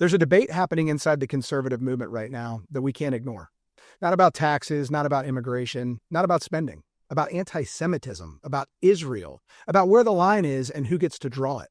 There's a debate happening inside the conservative movement right now that we can't ignore. Not about taxes, not about immigration, not about spending, about anti-Semitism, about Israel, about where the line is and who gets to draw it.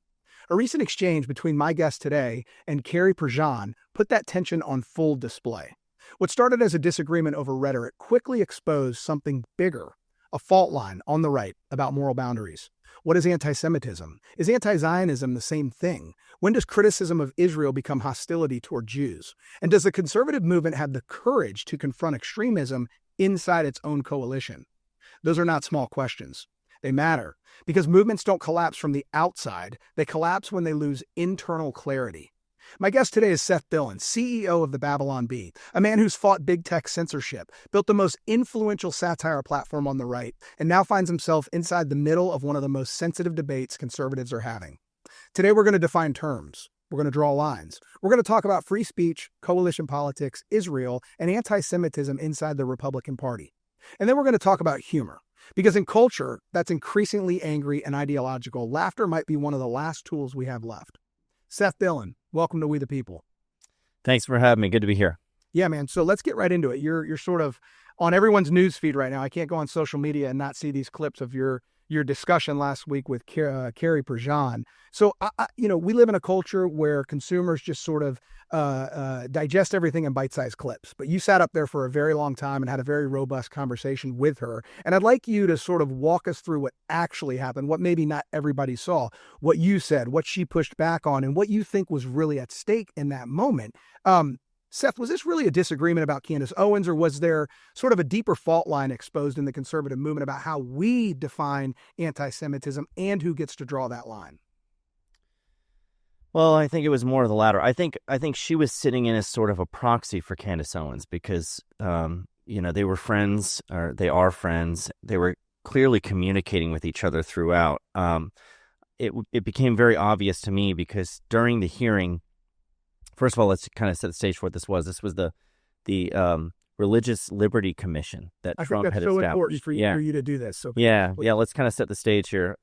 A recent exchange between my guest today and Carrie Prejean put that tension on full display. What started as a disagreement over rhetoric quickly exposed something bigger, a fault line on the right about moral boundaries. What is anti-Semitism? Is anti-Zionism the same thing? When does criticism of Israel become hostility toward Jews? And does the conservative movement have the courage to confront extremism inside its own coalition? Those are not small questions. They matter because movements don't collapse from the outside. They collapse when they lose internal clarity. My guest today is Seth Dillon, CEO of the Babylon Bee, a man who's fought big tech censorship, built the most influential satire platform on the right, and now finds himself inside the middle of one of the most sensitive debates conservatives are having. Today, we're going to define terms. We're going to draw lines. We're going to talk about free speech, coalition politics, Israel, and anti-Semitism inside the Republican Party. And then we're going to talk about humor. Because in culture that's increasingly angry and ideological, laughter might be one of the last tools we have left. Seth Dillon, welcome to We the People. Thanks for having me. Good to be here. Yeah, man. So let's get right into it. You're sort of on everyone's news feed right now. I can't go on social media and not see these clips of your discussion last week with Carrie Prejean. So, we live in a culture where consumers just sort of digest everything in bite-sized clips. But you sat up there for a very long time and had a very robust conversation with her. And I'd like you to sort of walk us through what actually happened, what maybe not everybody saw, what you said, what she pushed back on, and what you think was really at stake in that moment. Seth, was this really a disagreement about Candace Owens, or was there sort of a deeper fault line exposed in the conservative movement about how we define anti-Semitism and who gets to draw that line? Well, I think it was more of the latter. I think she was sitting in as sort of a proxy for Candace Owens because, they were friends, or they are friends. They were clearly communicating with each other throughout. It became very obvious to me because during the hearing, first of all, let's kind of set the stage for what this was. This was the Religious Liberty Commission that Trump had established. I think that's so important for you to do this. So yeah, let's kind of set the stage here.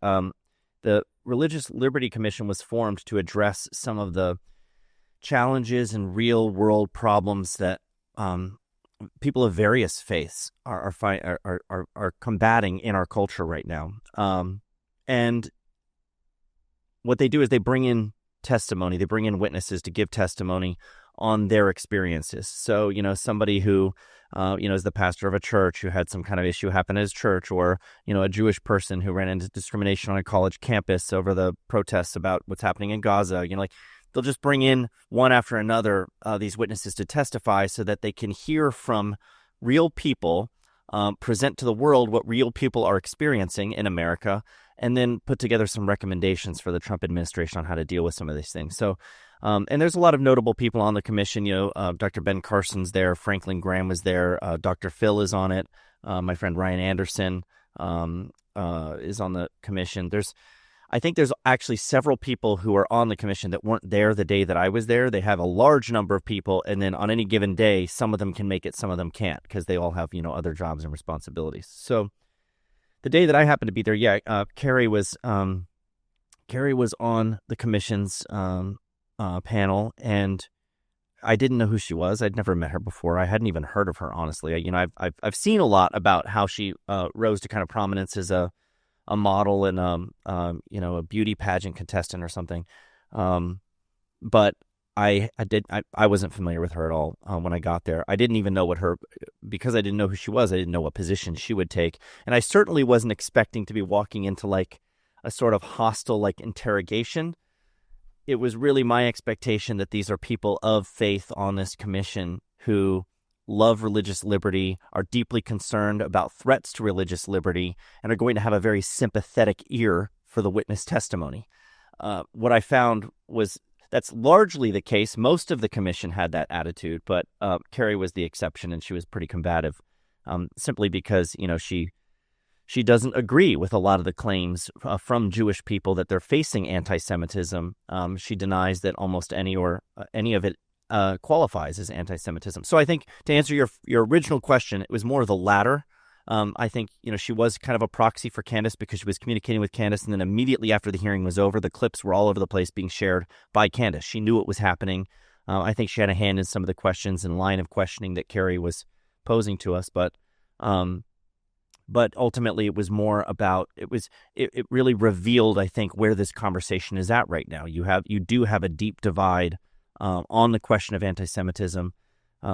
The Religious Liberty Commission was formed to address some of the challenges and real-world problems that people of various faiths are combating in our culture right now. And what they do is they bring in testimony. They bring in witnesses to give testimony on their experiences. So, somebody who, is the pastor of a church who had some kind of issue happen at his church, or, a Jewish person who ran into discrimination on a college campus over the protests about what's happening in Gaza, they'll just bring in one after another these witnesses to testify so that they can hear from real people, present to the world what real people are experiencing in America, and then put together some recommendations for the Trump administration on how to deal with some of these things. So, and there's a lot of notable people on the commission. Dr. Ben Carson's there, Franklin Graham was there, Dr. Phil is on it, my friend Ryan Anderson is on the commission. I think there's actually several people who are on the commission that weren't there the day that I was there. They have a large number of people, and then on any given day, some of them can make it, some of them can't, because they all have other jobs and responsibilities. So the day that I happened to be there, Carrie was on the commission's panel, and I didn't know who she was. I'd never met her before. I hadn't even heard of her, honestly. I've seen a lot about how she rose to kind of prominence as a model and a beauty pageant contestant or something, but I wasn't familiar with her at all when I got there. I didn't even know because I didn't know who she was. I didn't know what position she would take, and I certainly wasn't expecting to be walking into like a sort of hostile interrogation. It was really my expectation that these are people of faith on this commission who love religious liberty, are deeply concerned about threats to religious liberty, and are going to have a very sympathetic ear for the witness testimony. What I found was that's largely the case. Most of the commission had that attitude, but Carrie was the exception, and she was pretty combative, simply because she doesn't agree with a lot of the claims from Jewish people that they're facing anti-Semitism. She denies that almost any of it qualifies as anti-Semitism. So I think to answer your original question, it was more of the latter. I think, she was kind of a proxy for Candace because she was communicating with Candace, and then immediately after the hearing was over, the clips were all over the place being shared by Candace. She knew what was happening. I think she had a hand in some of the questions and line of questioning that Carrie was posing to us, but ultimately it was more about it really revealed, I think, where this conversation is at right now. You do have a deep divide on the question of anti-Semitism,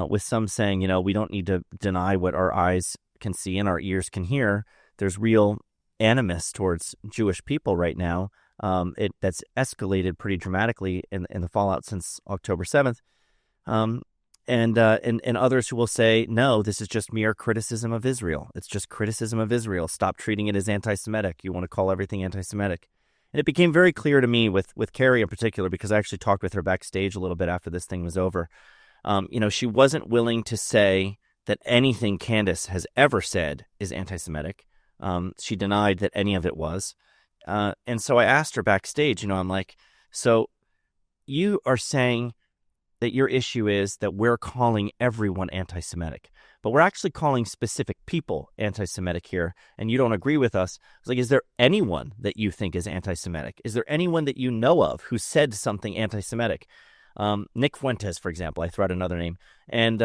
with some saying, we don't need to deny what our eyes can see and our ears can hear. There's real animus towards Jewish people right now. That's escalated pretty dramatically in the fallout since October 7th. And others who will say, no, this is just mere criticism of Israel. It's just criticism of Israel. Stop treating it as anti-Semitic. You want to call everything anti-Semitic. And it became very clear to me with Carrie in particular, because I actually talked with her backstage a little bit after this thing was over. She wasn't willing to say that anything Candace has ever said is anti-Semitic. She denied that any of it was. And so I asked her backstage, I'm like, so you are saying that your issue is that we're calling everyone anti-Semitic, but we're actually calling specific people anti-Semitic here, and you don't agree with us. I was like, is there anyone that you think is anti-Semitic? Is there anyone that you know of who said something anti-Semitic? Nick Fuentes, for example, I threw out another name, and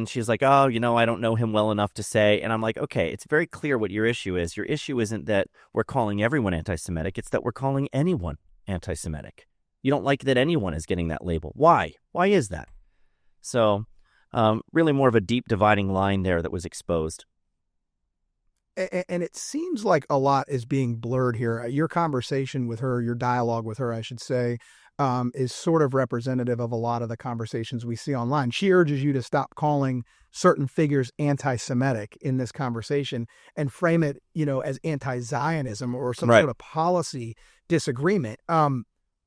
she's like, oh, I don't know him well enough to say. And I'm like, okay, it's very clear what your issue is. Your issue isn't that we're calling everyone anti-Semitic. It's that we're calling anyone anti-Semitic. You don't like that anyone is getting that label. Why? Why is that? So really more of a deep dividing line there that was exposed. And it seems like a lot is being blurred here. Your conversation with her, your dialogue with her, I should say, is sort of representative of a lot of the conversations we see online. She urges you to stop calling certain figures anti-Semitic in this conversation and frame it, as anti-Zionism or some Right. sort of policy disagreement.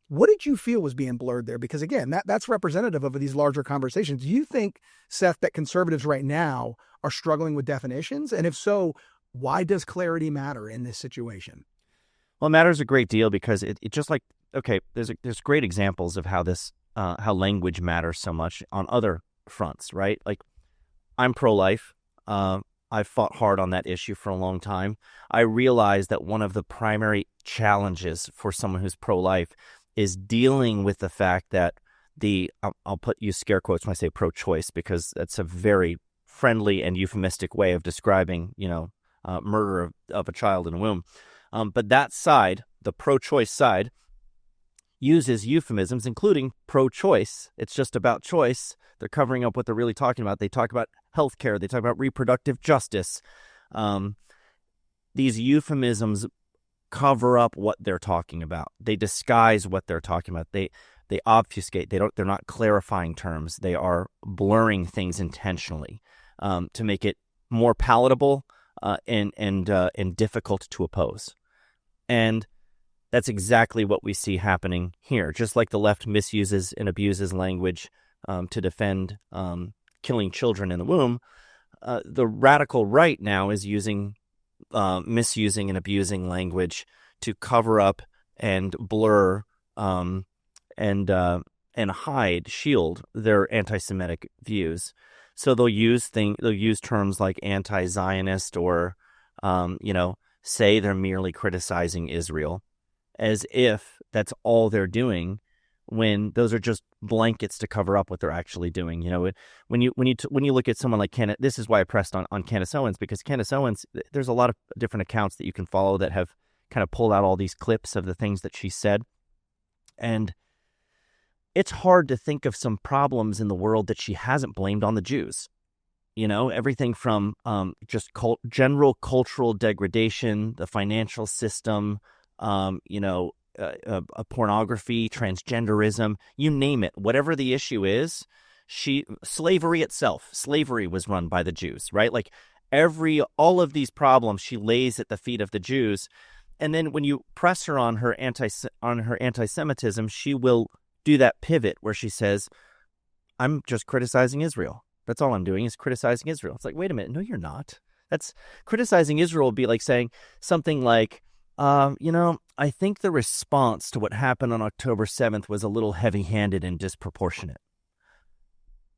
What did you feel was being blurred there? Because again, that's representative of these larger conversations. Do you think, Seth, that conservatives right now are struggling with definitions? And if so, why does clarity matter in this situation? Well, it matters a great deal because it just like, okay, there's great examples of how how language matters so much on other fronts, right? Like, I'm pro-life. I've fought hard on that issue for a long time. I realize that one of the primary challenges for someone who's pro-life is dealing with the fact that I'll use scare quotes when I say pro-choice, because that's a very friendly and euphemistic way of describing, murder of a child in a womb. But that side, the pro-choice side, uses euphemisms, including pro-choice. It's just about choice. They're covering up what they're really talking about. They talk about healthcare. They talk about reproductive justice. These euphemisms cover up what they're talking about. They disguise what they're talking about. They obfuscate. They're not clarifying terms. They are blurring things intentionally to make it more palatable and difficult to oppose. And that's exactly what we see happening here. Just like the left misuses and abuses language to defend killing children in the womb, the radical right now is misusing and abusing language to cover up and blur and shield their anti-Semitic views. So they'll use terms like anti-Zionist or say they're merely criticizing Israel, as if that's all they're doing, when those are just blankets to cover up what they're actually doing. When you look at someone like Candace, this is why I pressed on Candace Owens, because Candace Owens, there's a lot of different accounts that you can follow that have kind of pulled out all these clips of the things that she said. And it's hard to think of some problems in the world that she hasn't blamed on the Jews. Everything from just general cultural degradation, the financial system, pornography, transgenderism, you name it. Whatever the issue is, slavery itself. Slavery was run by the Jews, right? Like all of these problems she lays at the feet of the Jews. And then when you press her on her anti-Semitism, she will do that pivot where she says, I'm just criticizing Israel. That's all I'm doing is criticizing Israel. It's like, wait a minute. No, you're not. That's criticizing Israel would be like saying something like, I think the response to what happened on October 7th was a little heavy-handed and disproportionate.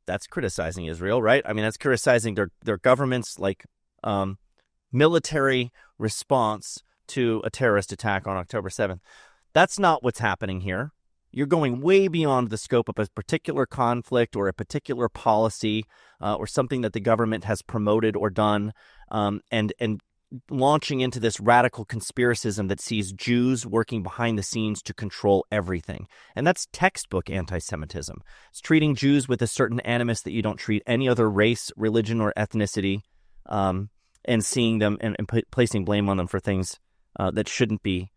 That's criticizing Israel, right? I mean, that's criticizing their government's military response to a terrorist attack on October 7th. That's not what's happening here. You're going way beyond the scope of a particular conflict or a particular policy or something that the government has promoted or done, and launching into this radical conspiracism that sees Jews working behind the scenes to control everything. And that's textbook anti-Semitism. It's treating Jews with a certain animus that you don't treat any other race, religion, or ethnicity, and seeing them and placing blame on them for things that shouldn't be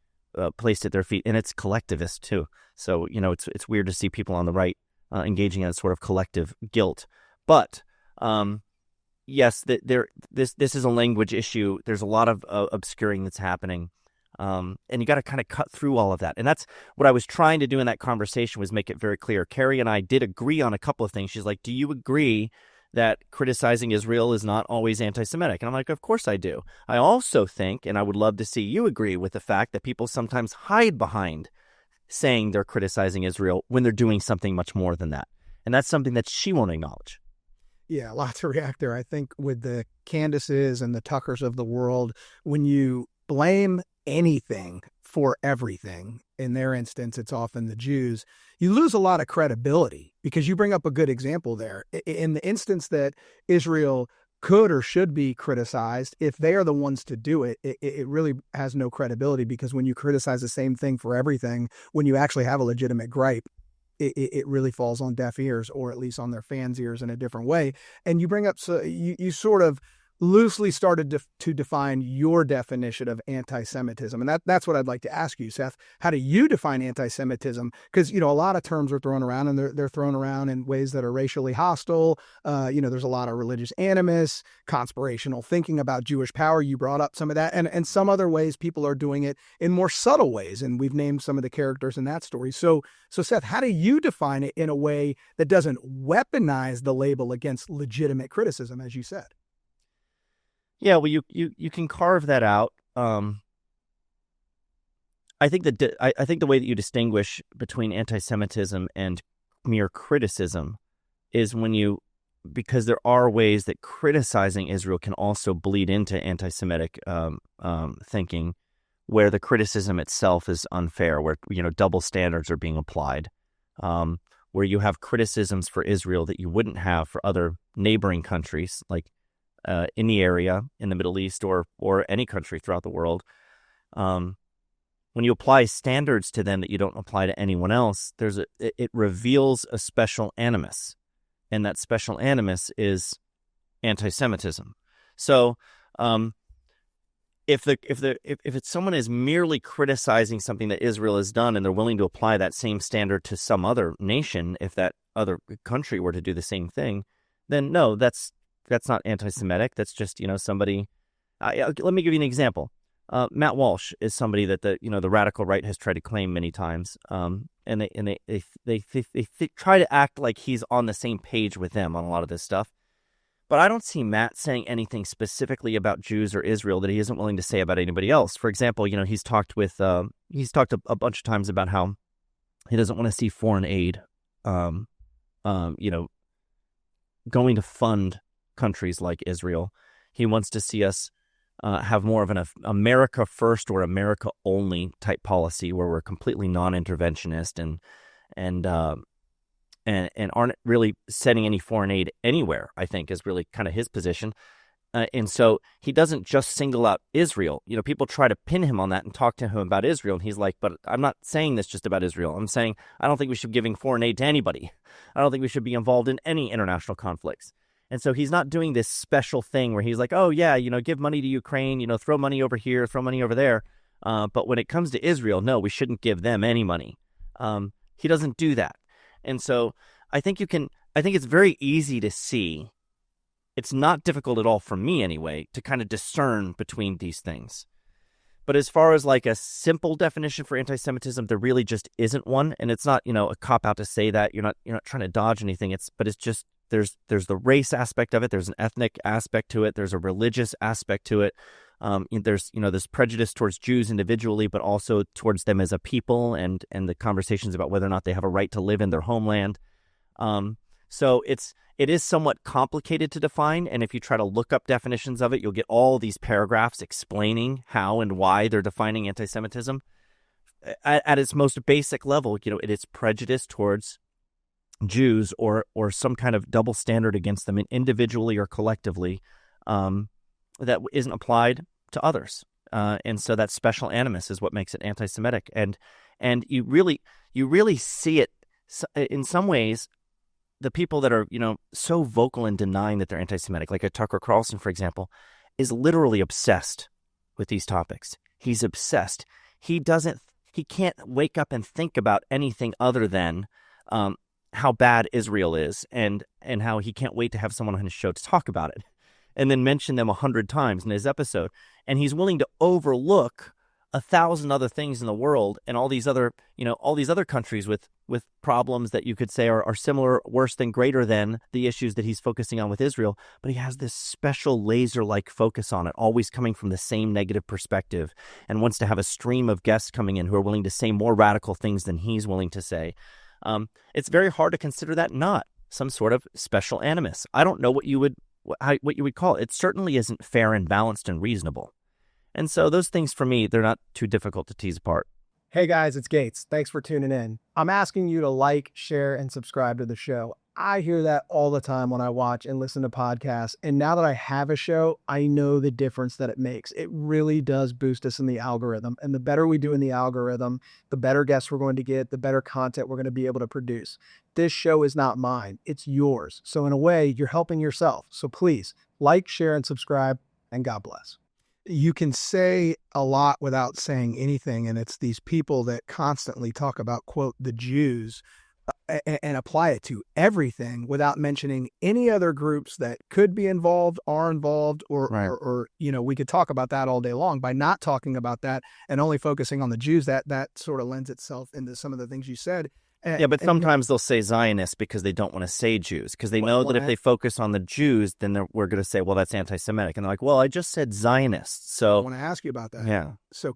placed at their feet. And it's collectivist too. So, it's weird to see people on the right engaging in a sort of collective guilt. But yes, this is a language issue. There's a lot of obscuring that's happening. And you got to kind of cut through all of that. And that's what I was trying to do in that conversation, was make it very clear. Carrie and I did agree on a couple of things. She's like, do you agree that criticizing Israel is not always anti-Semitic? And I'm like, of course I do. I also think, and I would love to see you agree with the fact that people sometimes hide behind saying they're criticizing Israel when they're doing something much more than that. And that's something that she won't acknowledge. Yeah, lots to react there. I think with the Candaces and the Tuckers of the world, when you blame anything for everything, in their instance, it's often the Jews, you lose a lot of credibility, because you bring up a good example there. In the instance that Israel could or should be criticized, if they are the ones to do it, it really has no credibility, because when you criticize the same thing for everything, when you actually have a legitimate gripe, it really falls on deaf ears, or at least on their fans' ears in a different way. And you bring up, so you sort of loosely started to define your definition of anti-Semitism. And that's what I'd like to ask you, Seth. How do you define anti-Semitism? Because, a lot of terms are thrown around, and they're thrown around in ways that are racially hostile. There's a lot of religious animus, conspirational thinking about Jewish power. You brought up some of that. And some other ways people are doing it in more subtle ways. And we've named some of the characters in that story. So Seth, how do you define it in a way that doesn't weaponize the label against legitimate criticism, as you said? Yeah, well, you can carve that out. I think the way that you distinguish between anti-Semitism and mere criticism is because there are ways that criticizing Israel can also bleed into anti-Semitic thinking, where the criticism itself is unfair, where double standards are being applied, where you have criticisms for Israel that you wouldn't have for other neighboring countries, like in the area, in the Middle East, or any country throughout the world. When you apply standards to them that you don't apply to anyone else, it reveals a special animus, and that special animus is anti-Semitism. So, if someone is merely criticizing something that Israel has done, and they're willing to apply that same standard to some other nation, if that other country were to do the same thing, then no, that's not anti-Semitic. That's just, somebody. Let me give you an example. Matt Walsh is somebody that the radical right has tried to claim many times, and they try to act like he's on the same page with them on a lot of this stuff. But I don't see Matt saying anything specifically about Jews or Israel that he isn't willing to say about anybody else. For example, he's talked a bunch of times about how he doesn't want to see foreign aid, going to fund countries like Israel. He wants to see us have more of an America first or America only type policy, where we're completely non-interventionist and aren't really sending any foreign aid anywhere, I think, is really kind of his position. And so he doesn't just single out Israel. People try to pin him on that and talk to him about Israel. And he's like, but I'm not saying this just about Israel. I'm saying I don't think we should be giving foreign aid to anybody. I don't think we should be involved in any international conflicts. And so he's not doing this special thing where he's like, oh, yeah, give money to Ukraine, throw money over here, throw money over there. But when it comes to Israel, no, we shouldn't give them any money. He doesn't do that. And so I think it's very easy to see. It's not difficult at all for me anyway to kind of discern between these things. But as far as like a simple definition for anti-Semitism, there really just isn't one. And it's not, a cop out to say that. You're not trying to dodge anything. But it's just there's the race aspect of it. There's an ethnic aspect to it. There's a religious aspect to it. There's this prejudice towards Jews individually, but also towards them as a people, and the conversations about whether or not they have a right to live in their homeland. So it is somewhat complicated to define, and if you try to look up definitions of it, you'll get all these paragraphs explaining how and why they're defining anti-Semitism. at its most basic level, it is prejudice towards Jews or some kind of double standard against them individually or collectively that isn't applied to others. And so that special animus is what makes it anti-Semitic. And you really see it in some ways. The people that are, so vocal in denying that they're anti-Semitic, like a Tucker Carlson, for example, is literally obsessed with these topics. He's obsessed. He can't wake up and think about anything other than how bad Israel is and how he can't wait to have someone on his show to talk about it and then mention them 100 times in his episode. And he's willing to overlook 1,000 other things in the world and all these other countries with problems that you could say are similar, worse than, greater than the issues that he's focusing on with Israel. But he has this special laser-like focus on it, always coming from the same negative perspective, and wants to have a stream of guests coming in who are willing to say more radical things than he's willing to say. It's very hard to consider that not some sort of special animus. I don't know what you would call it. It certainly isn't fair and balanced and reasonable. And so those things, for me, they're not too difficult to tease apart. Hey guys, it's Gates. Thanks for tuning in. I'm asking you to like, share, and subscribe to the show. I hear that all the time when I watch and listen to podcasts. And now that I have a show, I know the difference that it makes. It really does boost us in the algorithm. And the better we do in the algorithm, the better guests we're going to get, the better content we're going to be able to produce. This show is not mine. It's yours. So in a way, you're helping yourself. So please like, share, and subscribe, and God bless. You can say a lot without saying anything, and it's these people that constantly talk about, quote, the Jews, and apply it to everything without mentioning any other groups that could be involved, are involved, or, Right. or we could talk about that all day long. By not talking about that and only focusing on the Jews, that sort of lends itself into some of the things you said. Yeah, but sometimes they'll say Zionists because they don't want to say Jews, because they know that if they focus on the Jews, then we're going to say, well, that's anti-Semitic. And they're like, well, I just said Zionists. So I want to ask you about that. Yeah. So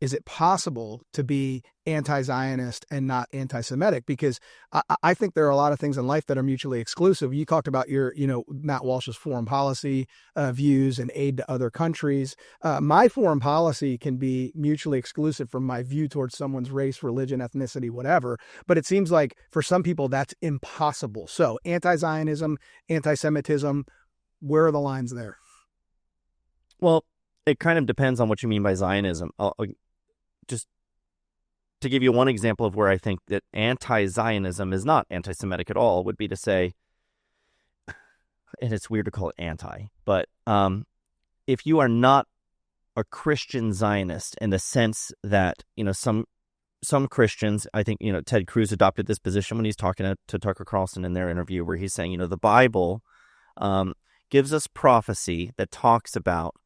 is it possible to be anti-Zionist and not anti-Semitic? Because I think there are a lot of things in life that are mutually exclusive. You talked about your, Matt Walsh's foreign policy views and aid to other countries. My foreign policy can be mutually exclusive from my view towards someone's race, religion, ethnicity, whatever. But it seems like for some people that's impossible. So anti-Zionism, anti-Semitism, where are the lines there? Well, it kind of depends on what you mean by Zionism. Just to give you one example of where I think that anti-Zionism is not anti-Semitic at all would be to say, and it's weird to call it anti, but if you are not a Christian Zionist in the sense that, some Christians, I think, Ted Cruz adopted this position when he's talking to Tucker Carlson in their interview, where he's saying, the Bible gives us prophecy that talks about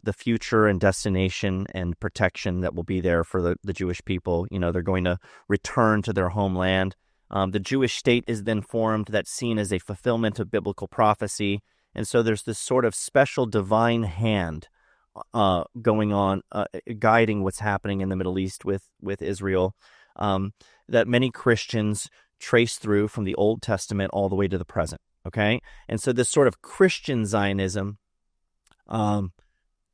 the future and destination and protection that will be there for the Jewish people. They're going to return to their homeland. The Jewish state is then formed, that's seen as a fulfillment of biblical prophecy. And so there's this sort of special divine hand going on, guiding what's happening in the Middle East with Israel, that many Christians trace through from the Old Testament all the way to the present. Okay? And so this sort of Christian Zionism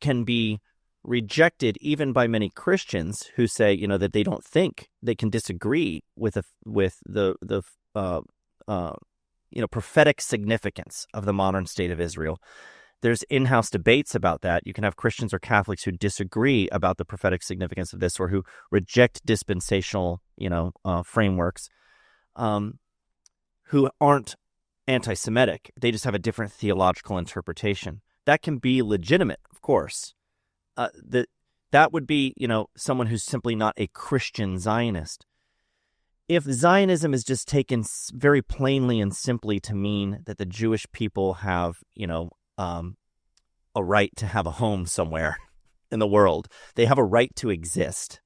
can be rejected even by many Christians who say, that they don't think they can disagree with the prophetic significance of the modern state of Israel. There's in-house debates about that. You can have Christians or Catholics who disagree about the prophetic significance of this, or who reject dispensational, frameworks, who aren't anti-Semitic. They just have a different theological interpretation. That can be legitimate, of course. That would be, someone who's simply not a Christian Zionist. If Zionism is just taken very plainly and simply to mean that the Jewish people have, a right to have a home somewhere in the world, they have a right to exist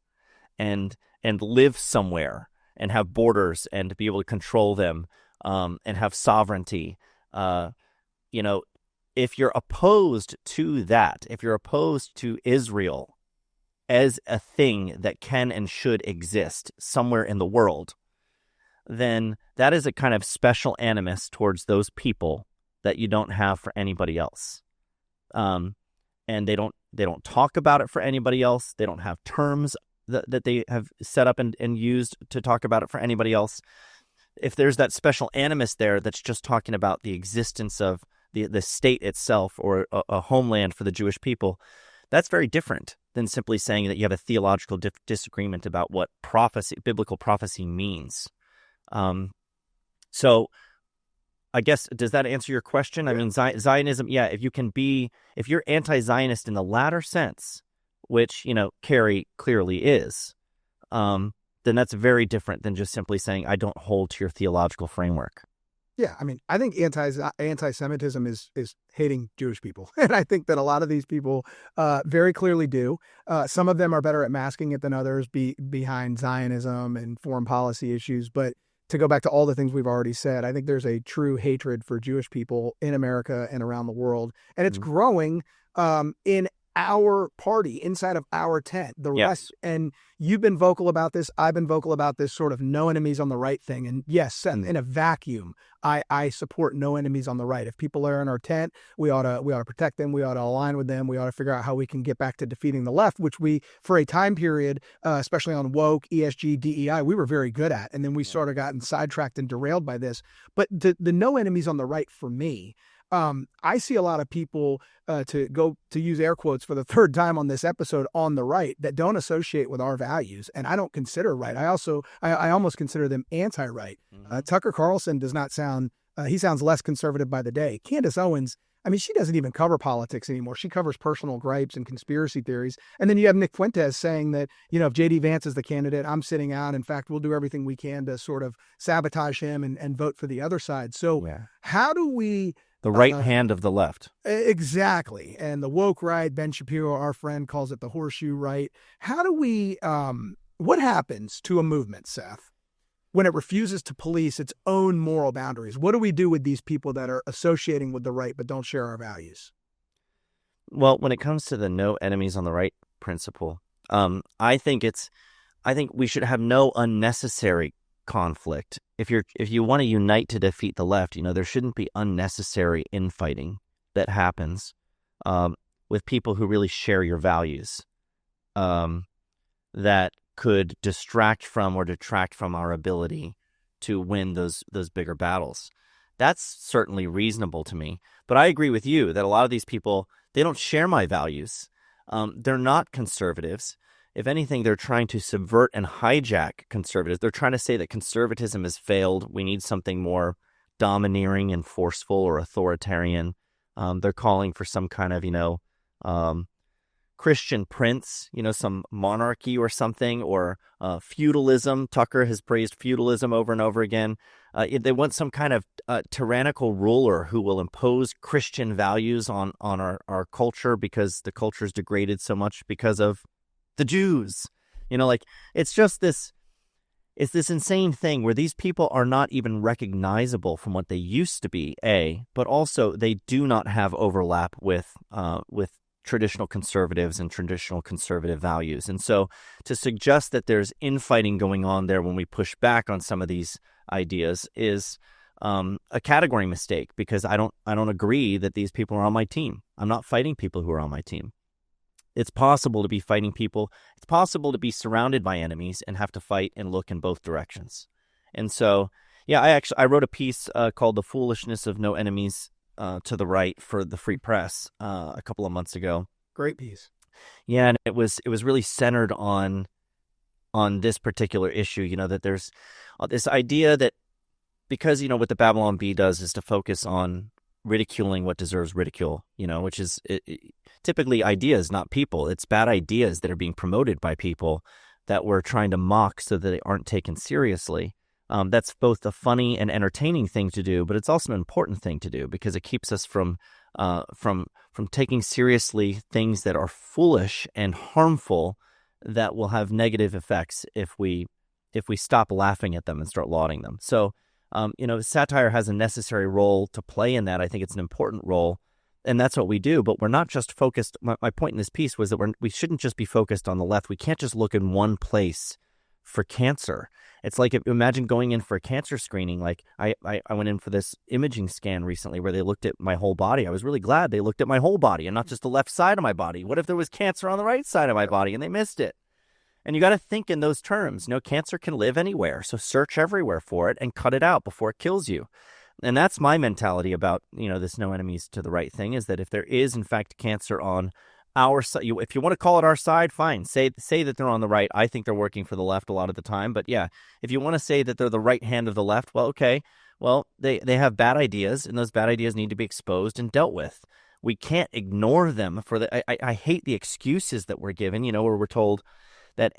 and live somewhere and have borders and to be able to control them, and have sovereignty, if you're opposed to that, if you're opposed to Israel as a thing that can and should exist somewhere in the world, then that is a kind of special animus towards those people that you don't have for anybody else. And they don't talk about it for anybody else. They don't have terms that they have set up and used to talk about it for anybody else, if there's that special animus there that's just talking about the existence of the state itself or a homeland for the Jewish people, that's very different than simply saying that you have a theological disagreement about what biblical prophecy means. So I guess, does that answer your question? I mean, Zionism, if you're anti-Zionist in the latter sense, which, Kerry clearly is, then that's very different than just simply saying, I don't hold to your theological framework. Yeah, I mean, I think anti-Semitism is hating Jewish people. And I think that a lot of these people very clearly do. Some of them are better at masking it than others behind Zionism and foreign policy issues. But to go back to all the things we've already said, I think there's a true hatred for Jewish people in America and around the world. And it's growing in our party, inside of our tent. The rest, and you've been vocal about this. I've been vocal about this sort of no enemies on the right thing. And yes, Seth, in a vacuum, I support no enemies on the right. If people are in our tent, we ought to protect them. We ought to align with them. We ought to figure out how we can get back to defeating the left, which we, for a time period, especially on woke, ESG, DEI, we were very good at. And then we sort of gotten sidetracked and derailed by this. But the no enemies on the right for me, I see a lot of people, to use air quotes for the third time on this episode, on the right that don't associate with our values. And I don't consider right. I almost consider them anti-right. Tucker Carlson does not sound, he sounds less conservative by the day. Candace Owens, I mean, she doesn't even cover politics anymore. She covers personal gripes and conspiracy theories. And then you have Nick Fuentes saying that, if J.D. Vance is the candidate, I'm sitting out. In fact, we'll do everything we can to sort of sabotage him and vote for the other side. So how do we... The right hand of the left. Exactly. And the woke right, Ben Shapiro, our friend, calls it the horseshoe right. How do we, what happens to a movement, Seth, when it refuses to police its own moral boundaries? What do we do with these people that are associating with the right but don't share our values? Well, when it comes to the no enemies on the right principle, I think we should have no unnecessary conflict. If you want to unite to defeat the left, there shouldn't be unnecessary infighting that happens with people who really share your values, that could distract from or detract from our ability to win those bigger battles. That's certainly reasonable to me. But I agree with you that a lot of these people, they don't share my values. They're not conservatives. If anything, they're trying to subvert and hijack conservatives. They're trying to say that conservatism has failed. We need something more domineering and forceful or authoritarian. They're calling for some kind of, Christian prince, some monarchy or something, or feudalism. Tucker has praised feudalism over and over again. They want some kind of tyrannical ruler who will impose Christian values on our culture because the culture is degraded so much because of the Jews. It's just this insane thing where these people are not even recognizable from what they used to be, but also they do not have overlap with traditional conservatives and traditional conservative values. And so to suggest that there's infighting going on there when we push back on some of these ideas is a category mistake, because I don't agree that these people are on my team. I'm not fighting people who are on my team. It's possible to be fighting people. It's possible to be surrounded by enemies and have to fight and look in both directions. And so, I wrote a piece called "The Foolishness of No Enemies to the Right" for the Free Press a couple of months ago. Great piece. Yeah, and it was really centered on this particular issue. That there's this idea that because what the Babylon Bee does is to focus on ridiculing what deserves ridicule, which is typically ideas, not people. It's bad ideas that are being promoted by people that we're trying to mock so that they aren't taken seriously. That's both a funny and entertaining thing to do, but it's also an important thing to do because it keeps us from taking seriously things that are foolish and harmful that will have negative effects if we stop laughing at them and start lauding them. So, satire has a necessary role to play in that. I think it's an important role, and that's what we do. But we're not just focused. My point in this piece was that we shouldn't just be focused on the left. We can't just look in one place for cancer. It's like, imagine going in for a cancer screening. Like I went in for this imaging scan recently where they looked at my whole body. I was really glad they looked at my whole body and not just the left side of my body. What if there was cancer on the right side of my body and they missed it? And you got to think in those terms. Cancer can live anywhere, so search everywhere for it and cut it out before it kills you. And that's my mentality about, this no enemies to the right thing, is that if there is, in fact, cancer on our side, if you want to call it our side, fine. Say that they're on the right. I think they're working for the left a lot of the time. But yeah, if you want to say that they're the right hand of the left, well, okay. Well, they have bad ideas, and those bad ideas need to be exposed and dealt with. We can't ignore them for I hate the excuses that we're given, where we're told that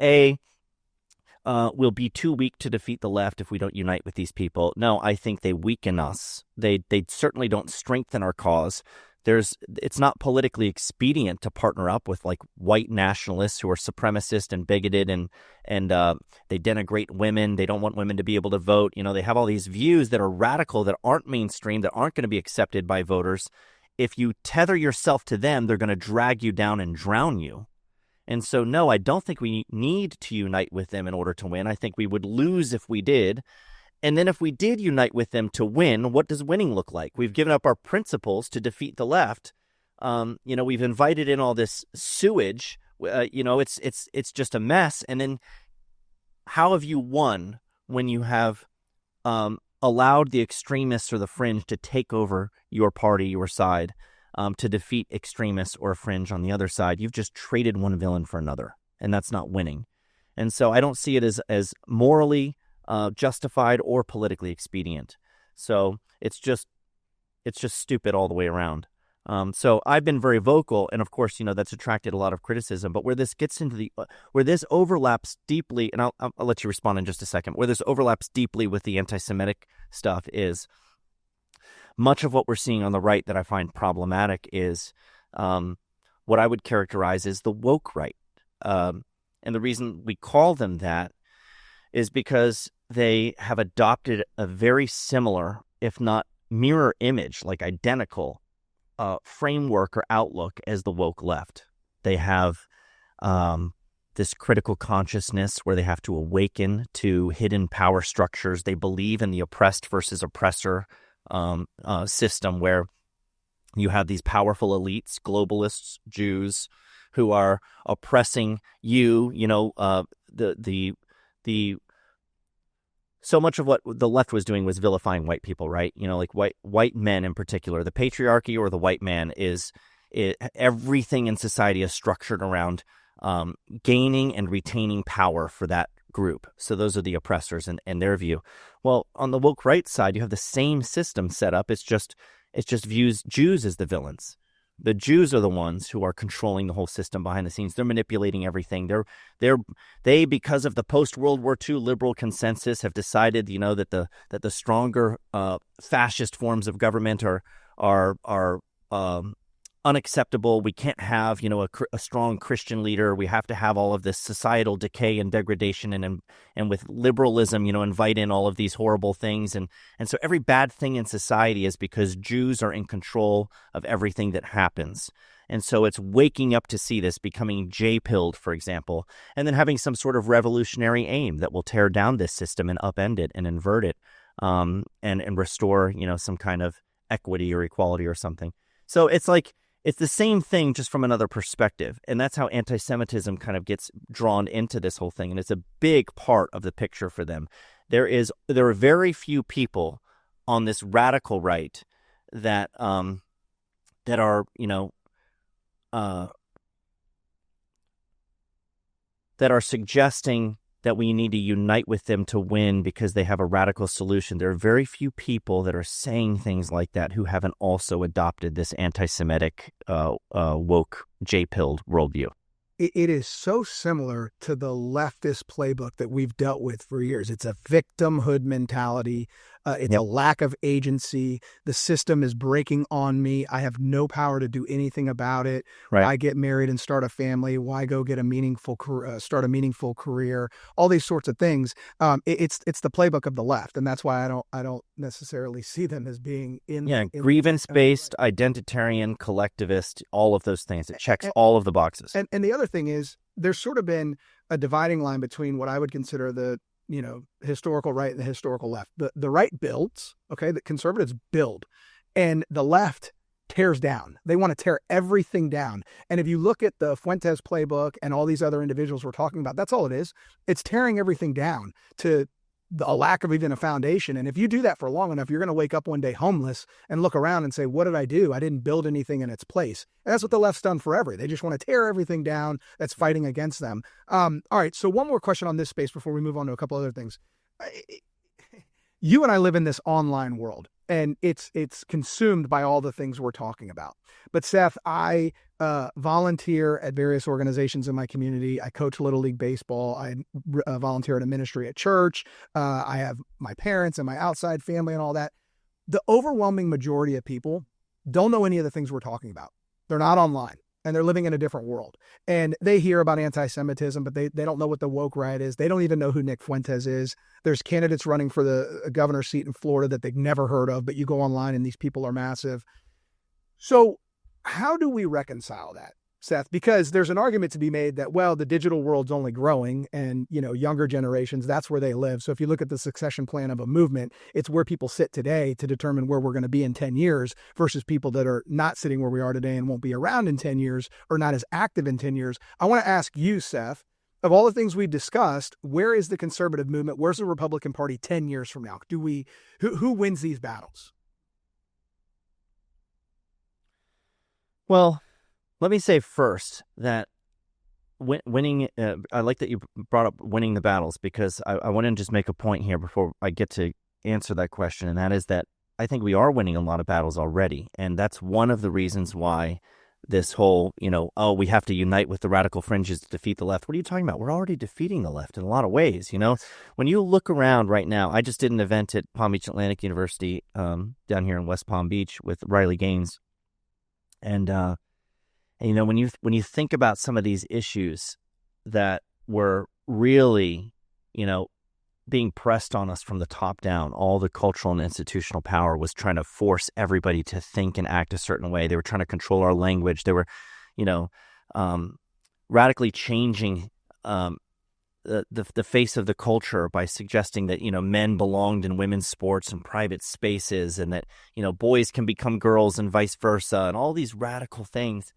we'll be too weak to defeat the left if we don't unite with these people. No, I think they weaken us. They certainly don't strengthen our cause. It's not politically expedient to partner up with like white nationalists who are supremacist and bigoted, and they denigrate women. They don't want women to be able to vote. They have all these views that are radical, that aren't mainstream, that aren't going to be accepted by voters. If you tether yourself to them, they're going to drag you down and drown you. And so, no, I don't think we need to unite with them in order to win. I think we would lose if we did. And then if we did unite with them to win, what does winning look like? We've given up our principles to defeat the left. We've invited in all this sewage. It's just a mess. And then how have you won when you have allowed the extremists or the fringe to take over your party, your side? To defeat extremists or fringe on the other side? You've just traded one villain for another, and that's not winning. And so I don't see it as morally justified or politically expedient. So it's just stupid all the way around. So I've been very vocal, and of course, that's attracted a lot of criticism. But where this gets into where this overlaps deeply, and I'll let you respond in just a second. Where this overlaps deeply with the anti-Semitic stuff is, much of what we're seeing on the right that I find problematic is what I would characterize as the woke right. And the reason we call them that is because they have adopted a very similar, if not mirror image, like identical framework or outlook as the woke left. They have this critical consciousness where they have to awaken to hidden power structures. They believe in the oppressed versus oppressor system, where you have these powerful elites, globalists, Jews, who are oppressing you. So much of what the left was doing was vilifying white people, right? Like white men in particular. The patriarchy or the white man everything in society is structured around gaining and retaining power for that group. So those are the oppressors and their view. Well, on the woke right side, you have the same system set up. It's just views Jews as the villains. The Jews are the ones who are controlling the whole system behind the scenes. They're manipulating everything. They because of the post-World War II liberal consensus, have decided, that the stronger fascist forms of government are unacceptable. We can't have, a strong Christian leader. We have to have all of this societal decay and degradation, and with liberalism, invite in all of these horrible things. And so every bad thing in society is because Jews are in control of everything that happens. And so it's waking up to see this, becoming J-pilled, for example, and then having some sort of revolutionary aim that will tear down this system and upend it and invert it, and restore, some kind of equity or equality or something. So it's like, it's the same thing, just from another perspective. And that's how anti-Semitism kind of gets drawn into this whole thing. And it's a big part of the picture for them. There are very few people on this radical right that are, that are suggesting that we need to unite with them to win because they have a radical solution. There are very few people that are saying things like that who haven't also adopted this anti-Semitic, woke, J-pilled worldview. It is so similar to the leftist playbook that we've dealt with for years. It's a victimhood mentality. It's a lack of agency. The system is breaking on me. I have no power to do anything about it. Right. I get married and start a family. Why go get start a meaningful career? All these sorts of things. It's the playbook of the left, and that's why I don't necessarily see them as being grievance-based, identitarian, collectivist, all of those things. It checks all of the boxes. And the other thing is, there's sort of been a dividing line between what I would consider the historical right and the historical left. The right builds, okay, the conservatives build, and the left tears down. They want to tear everything down. And if you look at the Fuentes playbook and all these other individuals we're talking about, that's all it is. It's tearing everything down to a lack of even a foundation. And if you do that for long enough, you're going to wake up one day homeless and look around and say, what did I do? I didn't build anything in its place. And that's what the left's done forever. They just want to tear everything down that's fighting against them. All right. So one more question on this space before we move on to a couple other things. You and I live in this online world, and it's consumed by all the things we're talking about. But Seth, I volunteer at various organizations in my community. I coach Little League Baseball. I volunteer at a ministry at church. I have my parents and my outside family and all that. The overwhelming majority of people don't know any of the things we're talking about. They're not online, and they're living in a different world. And they hear about anti-Semitism, but they don't know what the woke riot is. They don't even know who Nick Fuentes is. There's candidates running for the governor's seat in Florida that they've never heard of, but you go online and these people are massive. So how do we reconcile that, Seth? Because there's an argument to be made that, well, the digital world's only growing and, younger generations, that's where they live. So if you look at the succession plan of a movement, it's where people sit today to determine where we're going to be in 10 years versus people that are not sitting where we are today and won't be around in 10 years or not as active in 10 years. I want to ask you, Seth, of all the things we've discussed, where is the conservative movement? Where's the Republican Party 10 years from now? Who wins these battles? Well, let me say first that winning, I like that you brought up winning the battles, because I want to just make a point here before I get to answer that question. And that is that I think we are winning a lot of battles already. And that's one of the reasons why this whole, we have to unite with the radical fringes to defeat the left. What are you talking about? We're already defeating the left in a lot of ways. When you look around right now, I just did an event at Palm Beach Atlantic University down here in West Palm Beach with Riley Gaines. And when you think about some of these issues that were really, being pressed on us from the top down, all the cultural and institutional power was trying to force everybody to think and act a certain way. They were trying to control our language. They were, radically changing the face of the culture by suggesting that, men belonged in women's sports and private spaces, and that, boys can become girls and vice versa, and all these radical things.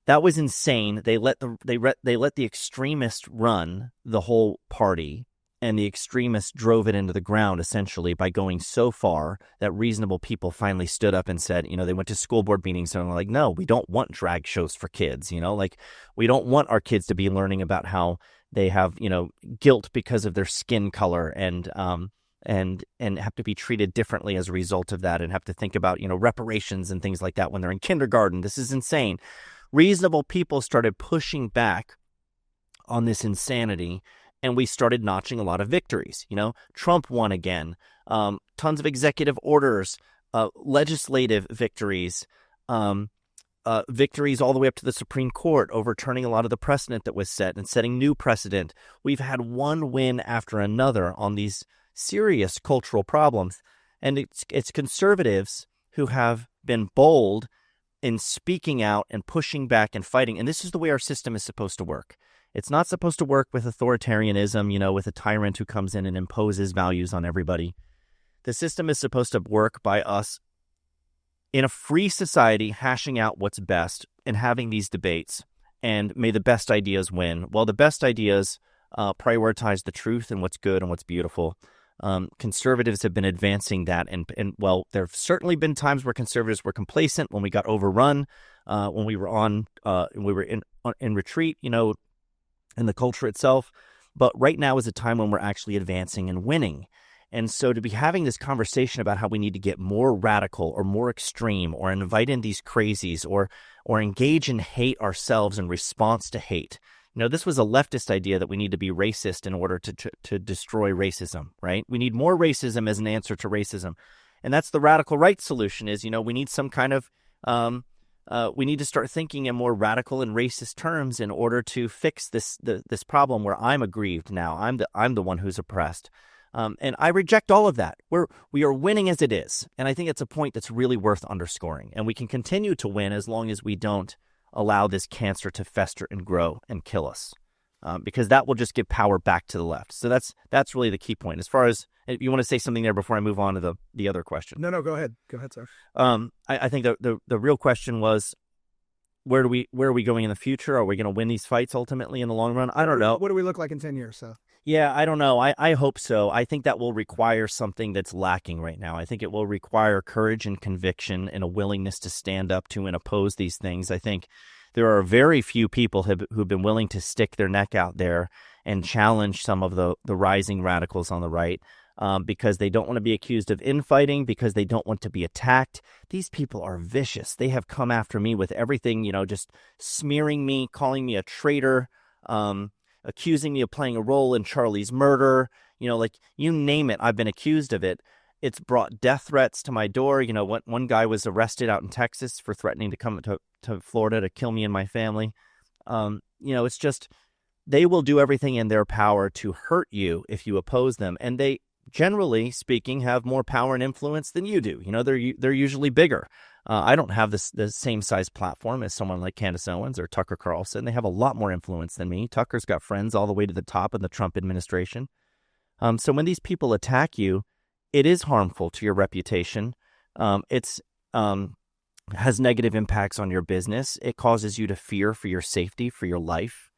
That was insane. They let the extremists run the whole party, and the extremists drove it into the ground essentially by going so far that reasonable people finally stood up and said, they went to school board meetings and they're like, no, we don't want drag shows for kids. We don't want our kids to be learning about how they have, guilt because of their skin color and have to be treated differently as a result of that, and have to think about, reparations and things like that when they're in kindergarten. This is insane. Reasonable people started pushing back on this insanity, and we started notching a lot of victories. Trump won again, tons of executive orders, legislative victories, victories all the way up to the Supreme Court, overturning a lot of the precedent that was set and setting new precedent. We've had one win after another on these serious cultural problems. And it's conservatives who have been bold in speaking out and pushing back and fighting. And this is the way our system is supposed to work. It's not supposed to work with authoritarianism, with a tyrant who comes in and imposes values on everybody. The system is supposed to work by us in a free society, hashing out what's best and having these debates, and may the best ideas win. Well, the best ideas prioritize the truth and what's good and what's beautiful. Conservatives have been advancing that, and there have certainly been times where conservatives were complacent, when we got overrun, when we were in retreat, in the culture itself. But right now is a time when we're actually advancing and winning. And so to be having this conversation about how we need to get more radical or more extreme, or invite in these crazies, or engage in hate ourselves in response to hate. This was a leftist idea that we need to be racist in order to destroy racism, right? We need more racism as an answer to racism. And that's the radical right solution is, we need some kind of, we need to start thinking in more radical and racist terms in order to fix this problem where I'm aggrieved now. I'm the one who's oppressed. And I reject all of that. We are winning as it is. And I think it's a point that's really worth underscoring. And we can continue to win as long as we don't allow this cancer to fester and grow and kill us, because that will just give power back to the left. So that's really the key point. As far as you want to say something there before I move on to the other question? No, go ahead. Go ahead, sir. I think the real question was, where are we going in the future? Are we going to win these fights ultimately in the long run? I don't know. What do we look like in 10 years, so? Yeah, I don't know. I hope so. I think that will require something that's lacking right now. I think it will require courage and conviction and a willingness to stand up to and oppose these things. I think there are very few people who've been willing to stick their neck out there and challenge some of the rising radicals on the right, because they don't want to be accused of infighting, because they don't want to be attacked. These people are vicious. They have come after me with everything, just smearing me, calling me a traitor, accusing me of playing a role in Charlie's murder, like you name it, I've been accused of it. It's brought death threats to my door. One guy was arrested out in Texas for threatening to come to Florida to kill me and my family. It's just, they will do everything in their power to hurt you if you oppose them. And they, generally speaking, have more power and influence than you do. They're usually bigger. I don't have the same size platform as someone like Candace Owens or Tucker Carlson. They have a lot more influence than me. Tucker's got friends all the way to the top of the Trump administration. So when these people attack you, it is harmful to your reputation. It's has negative impacts on your business. It causes you to fear for your safety, for your life.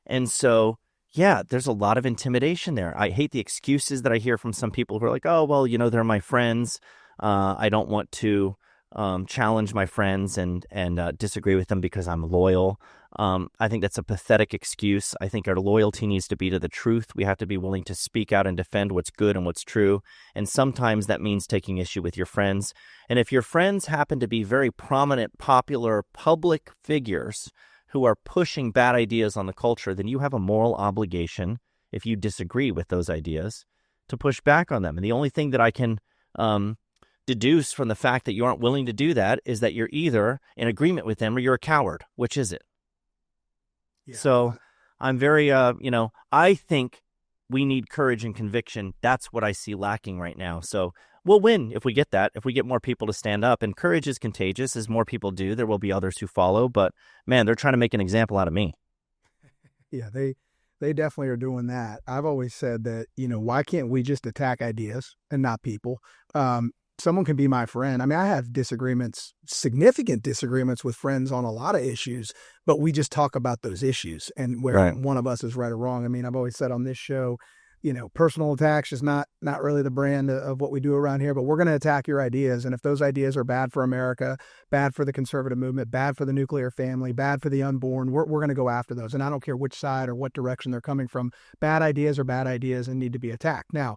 And so, yeah, there's a lot of intimidation there. I hate the excuses that I hear from some people who are like, oh, well, they're my friends. I don't want to challenge my friends and disagree with them because I'm loyal. I think that's a pathetic excuse. I think our loyalty needs to be to the truth. We have to be willing to speak out and defend what's good and what's true. And sometimes that means taking issue with your friends. And if your friends happen to be very prominent, popular, public figures who are pushing bad ideas on the culture, then you have a moral obligation, if you disagree with those ideas, to push back on them. And the only thing that I can deduce from the fact that you aren't willing to do that is that you're either in agreement with them or you're a coward. Which is it? Yeah. So I'm very, I think we need courage and conviction. That's what I see lacking right now. So we'll win if we get that, if we get more people to stand up. And courage is contagious. As more people do, there will be others who follow. But man, they're trying to make an example out of me. Yeah, they definitely are doing that. I've always said that, why can't we just attack ideas and not people? Someone can be my friend. I mean, I have significant disagreements with friends on a lot of issues, but we just talk about those issues and where one of us is right or wrong. I mean, I've always said on this show, personal attacks is not really the brand of what we do around here, but we're going to attack your ideas. And if those ideas are bad for America, bad for the conservative movement, bad for the nuclear family, bad for the unborn, we're going to go after those. And I don't care which side or what direction they're coming from. Bad ideas are bad ideas and need to be attacked. Now,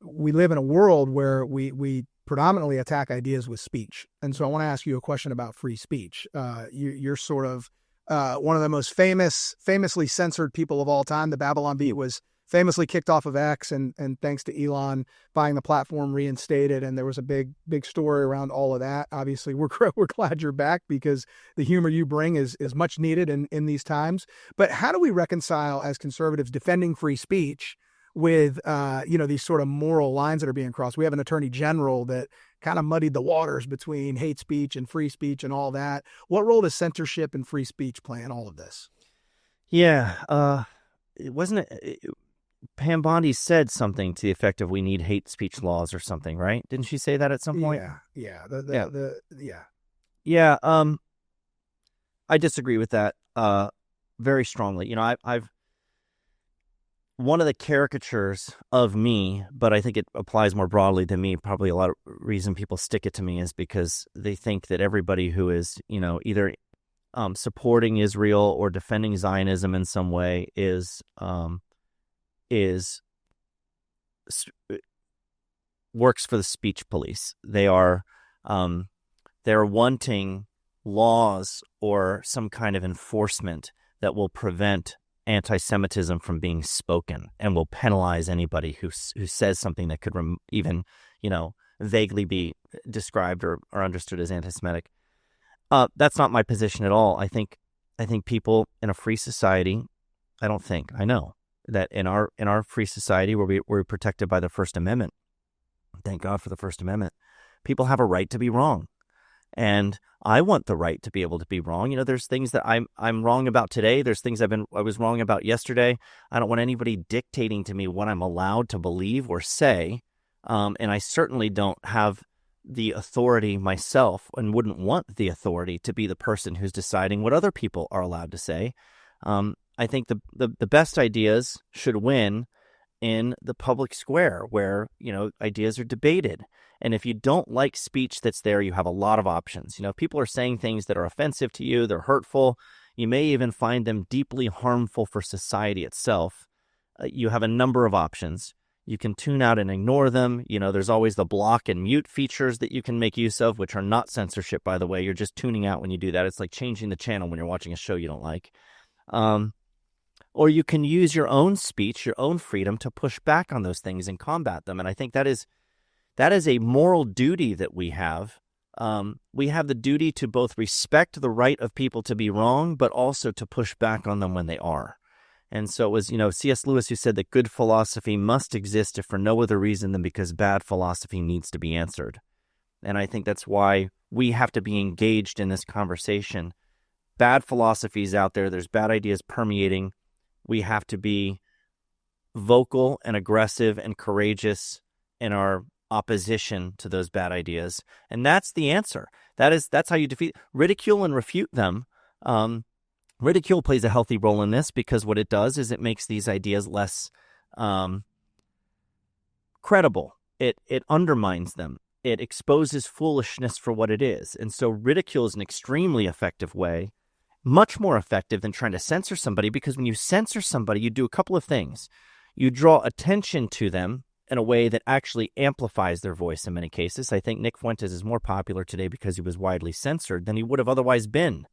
we live in a world where we predominantly attack ideas with speech. And so I want to ask you a question about free speech. You're sort of one of the most famously censored people of all time. The Babylon Bee was famously kicked off of X, and thanks to Elon buying the platform, reinstated. And there was a big story around all of that. Obviously, we're glad you're back because the humor you bring is much needed in these times. But how do we reconcile, as conservatives, defending free speech with, these sort of moral lines that are being crossed? We have an attorney general that kind of muddied the waters between hate speech and free speech and all that. What role does censorship and free speech play in all of this? Yeah, Pam Bondi said something to the effect of we need hate speech laws or something, right? Didn't she say that at some point? Yeah. Yeah. I disagree with that very strongly. I've one of the caricatures of me, but I think it applies more broadly to me. Probably a lot of reason people stick it to me is because they think that everybody who is, either supporting Israel or defending Zionism in some way works for the speech police. They're wanting laws or some kind of enforcement that will prevent anti-Semitism from being spoken and will penalize anybody who says something that could even vaguely be described or understood as anti-Semitic. That's not my position at all. I think people in a free society, I know that in our free society where we're protected by the First Amendment, thank God for the First Amendment, people have a right to be wrong. And I want the right to be able to be wrong. There's things that I'm wrong about today. There's things I was wrong about yesterday. I don't want anybody dictating to me what I'm allowed to believe or say. And I certainly don't have the authority myself, and wouldn't want the authority to be the person who's deciding what other people are allowed to say. I think the best ideas should win in the public square where, ideas are debated. And if you don't like speech that's there, you have a lot of options. If people are saying things that are offensive to you, they're hurtful, you may even find them deeply harmful for society itself. You have a number of options. You can tune out and ignore them. There's always the block and mute features that you can make use of, which are not censorship, by the way. You're just tuning out when you do that. It's like changing the channel when you're watching a show you don't like. Or you can use your own speech, your own freedom to push back on those things and combat them. And I think that is a moral duty that we have. We have the duty to both respect the right of people to be wrong, but also to push back on them when they are. And so it was, C.S. Lewis who said that good philosophy must exist if for no other reason than because bad philosophy needs to be answered. And I think that's why we have to be engaged in this conversation. Bad philosophy is out there. There's bad ideas permeating. We have to be vocal and aggressive and courageous in our opposition to those bad ideas. And that's the answer. That's how you defeat, ridicule and refute them. Ridicule plays a healthy role in this because what it does is it makes these ideas less credible. It undermines them. It exposes foolishness for what it is. And so ridicule is an extremely effective way, much more effective than trying to censor somebody, because when you censor somebody, you do a couple of things. You draw attention to them in a way that actually amplifies their voice in many cases. I think Nick Fuentes is more popular today because he was widely censored than he would have otherwise been.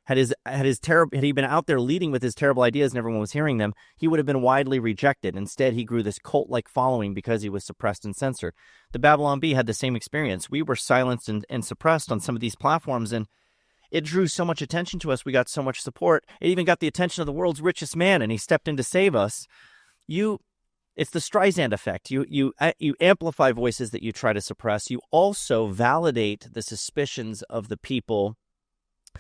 Had he been out there leading with his terrible ideas and everyone was hearing them, he would have been widely rejected. Instead, he grew this cult-like following because he was suppressed and censored. The Babylon Bee had the same experience. We were silenced and suppressed on some of these platforms, and it drew so much attention to us. We got so much support. It even got the attention of the world's richest man, and he stepped in to save us. It's the Streisand effect. You amplify voices that you try to suppress. You also validate the suspicions of the people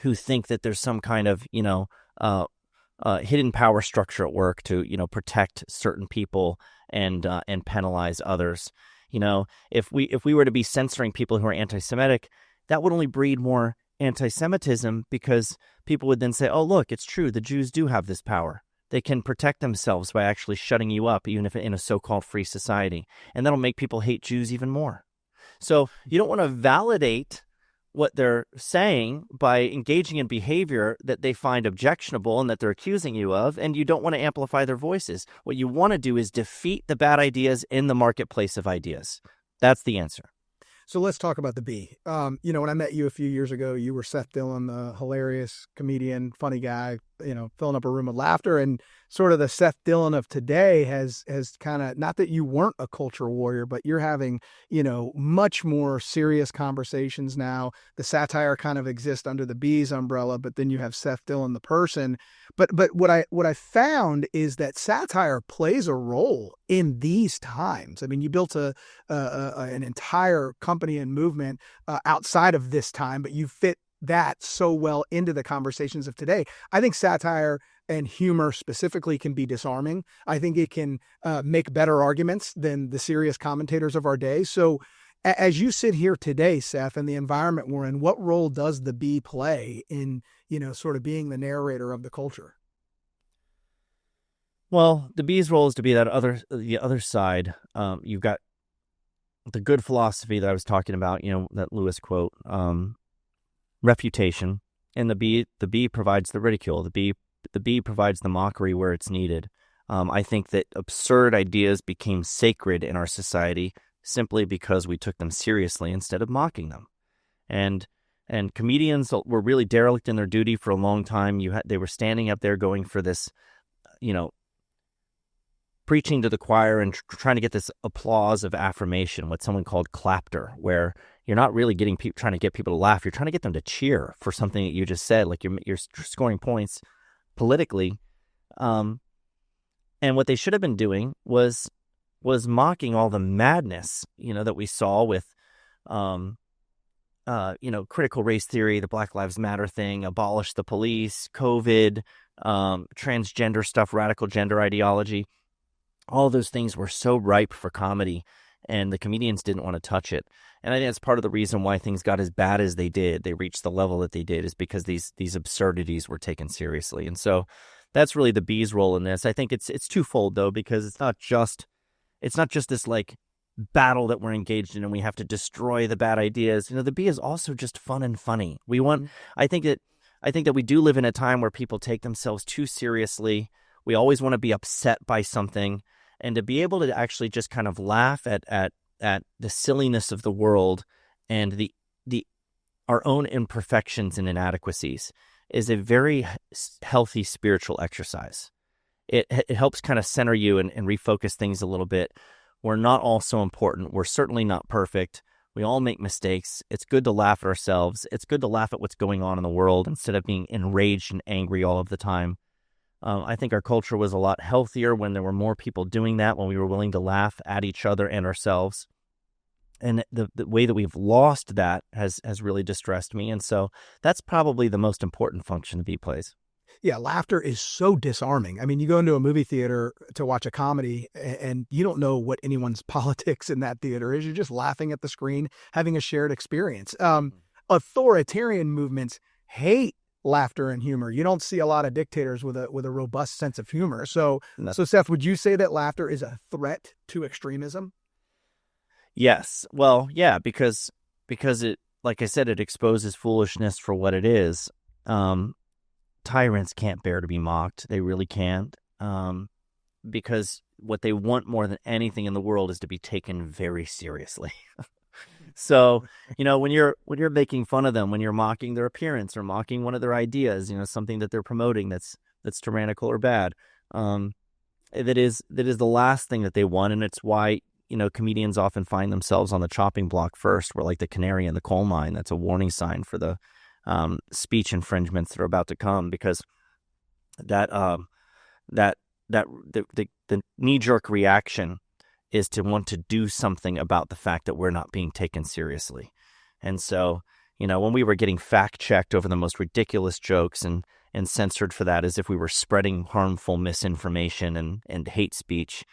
who think that there's some kind of, hidden power structure at work to, protect certain people and penalize others. If we were to be censoring people who are anti-Semitic, that would only breed more anti-Semitism, because people would then say, oh, look, it's true. The Jews do have this power. They can protect themselves by actually shutting you up, even if in a so-called free society. And that'll make people hate Jews even more. So you don't want to validate what they're saying by engaging in behavior that they find objectionable and that they're accusing you of, and you don't want to amplify their voices. What you want to do is defeat the bad ideas in the marketplace of ideas. That's the answer. So let's talk about the Bee. When I met you a few years ago, you were Seth Dillon, the hilarious comedian, funny guy, filling up a room with laughter. And sort of the Seth Dillon of today has kind of, not that you weren't a culture warrior, but you're having, much more serious conversations now. The satire kind of exists under the Bee's umbrella, but then you have Seth Dillon, the person. But what I found is that satire plays a role in these times. I mean, you built an entire company and movement outside of this time, but you fit that so well into the conversations of today. I think satire and humor specifically can be disarming. I think it can make better arguments than the serious commentators of our day. So as you sit here today, Seth, in the environment we're in, what role does the Bee play in, sort of being the narrator of the culture? Well, the Bee's role is to be the other side. You've got the good philosophy that I was talking about, that Lewis quote, refutation, and the Bee provides the ridicule. The Bee provides the mockery where it's needed. I think that absurd ideas became sacred in our society simply because we took them seriously instead of mocking them. And comedians were really derelict in their duty for a long time. They were standing up there going for this, preaching to the choir and trying to get this applause of affirmation, what someone called clapter, where you're not really trying to get people to laugh. You're trying to get them to cheer for something that you just said, like you're scoring points politically. And what they should have been doing was mocking all the madness, that we saw with critical race theory, the Black Lives Matter thing, abolish the police, COVID, transgender stuff, radical gender ideology. All those things were so ripe for comedy, and the comedians didn't want to touch it. And I think that's part of the reason why things got as bad as they did. They reached the level that they did is because these absurdities were taken seriously. And so that's really the Bee's role in this. I think it's twofold though, because it's not just this like battle that we're engaged in and we have to destroy the bad ideas. The Bee is also just fun and funny. I think that we do live in a time where people take themselves too seriously. We always want to be upset by something, and to be able to actually just kind of laugh at the silliness of the world and the our own imperfections and inadequacies is a very healthy spiritual exercise. It helps kind of center you and refocus things a little bit. We're not all so important. We're certainly not perfect. We all make mistakes. It's good to laugh at ourselves. It's good to laugh at what's going on in the world instead of being enraged and angry all of the time. I think our culture was a lot healthier when there were more people doing that, when we were willing to laugh at each other and ourselves. And the way that we've lost that has really distressed me. And so that's probably the most important function the Bee plays. Yeah, laughter is so disarming. I mean, you go into a movie theater to watch a comedy and you don't know what anyone's politics in that theater is. You're just laughing at the screen, having a shared experience. Authoritarian movements hate laughter and humor. You don't see a lot of dictators with a robust sense of humor. So Seth, would you say that laughter is a threat to extremism? Yes. Well, yeah, because it, like I said, it exposes foolishness for what it is. Tyrants can't bear to be mocked. They really can't. Because what they want more than anything in the world is to be taken very seriously. So, when you're making fun of them, when you're mocking their appearance or mocking one of their ideas, something that they're promoting that's tyrannical or bad, that is the last thing that they want. And it's why, comedians often find themselves on the chopping block first. We're like the canary in the coal mine. That's a warning sign for the speech infringements that are about to come, because the knee-jerk reaction is to want to do something about the fact that we're not being taken seriously. And so, when we were getting fact-checked over the most ridiculous jokes and censored for that as if we were spreading harmful misinformation and hate speech,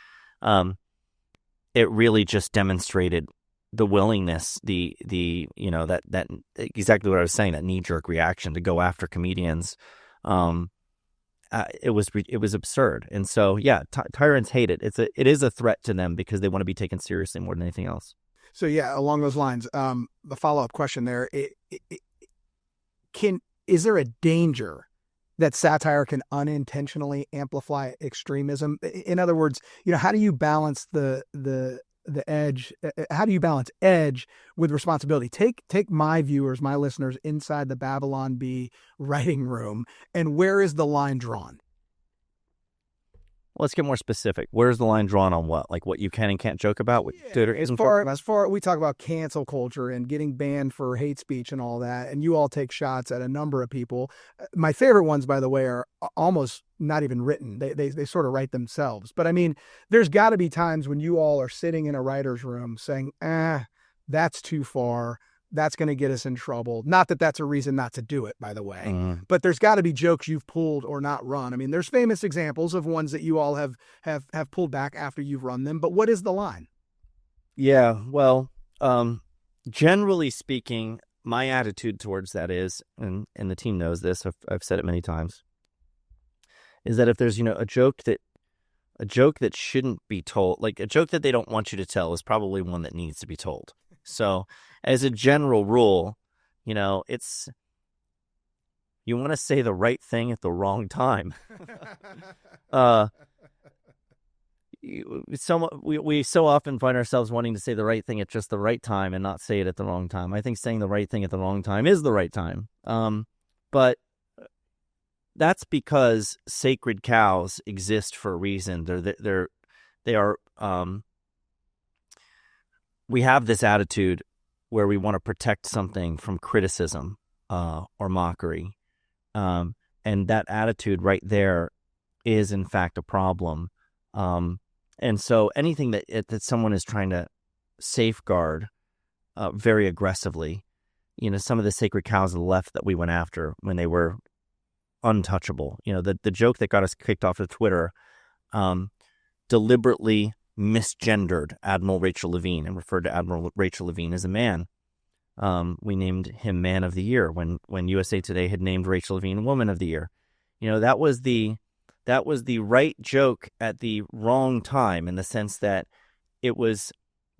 it really just demonstrated the willingness, that exactly what I was saying, that knee-jerk reaction to go after comedians. It was absurd. And so, yeah, tyrants hate it. It is a threat to them because they want to be taken seriously more than anything else. So, yeah, along those lines, the follow-up question there, is there a danger that satire can unintentionally amplify extremism? In other words, how do you balance the edge? How do you balance edge with responsibility? Take my viewers, my listeners inside the Babylon Bee writing room, and where is the line drawn? Let's get more specific. Where's the line drawn on what? Like what you can and can't joke about? As far we talk about cancel culture and getting banned for hate speech and all that, and you all take shots at a number of people. My favorite ones, by the way, are almost not even written. They sort of write themselves. But I mean, there's got to be times when you all are sitting in a writer's room saying, that's too far. That's going to get us in trouble. Not that that's a reason not to do it, by the way. But there's got to be jokes you've pulled or not run. I mean, there's famous examples of ones that you all have pulled back after you've run them. But what is the line? Yeah, well, generally speaking, my attitude towards that is, and the team knows this, I've said it many times, is that if there's a joke that shouldn't be told, like a joke that they don't want you to tell, is probably one that needs to be told. So as a general rule, it's, you want to say the right thing at the wrong time. We so often find ourselves wanting to say the right thing at just the right time and not say it at the wrong time. I think saying the right thing at the wrong time is the right time. But that's because sacred cows exist for a reason. They are. We have this attitude where we want to protect something from criticism or mockery. And that attitude right there is, in fact, a problem. And so anything that someone is trying to safeguard very aggressively some of the sacred cows of the left that we went after when they were untouchable. The joke that got us kicked off of Twitter deliberately misgendered Admiral Rachel Levine and referred to Admiral Rachel Levine as a man. We named him Man of the Year when USA Today had named Rachel Levine Woman of the Year. That was the right joke at the wrong time, in the sense that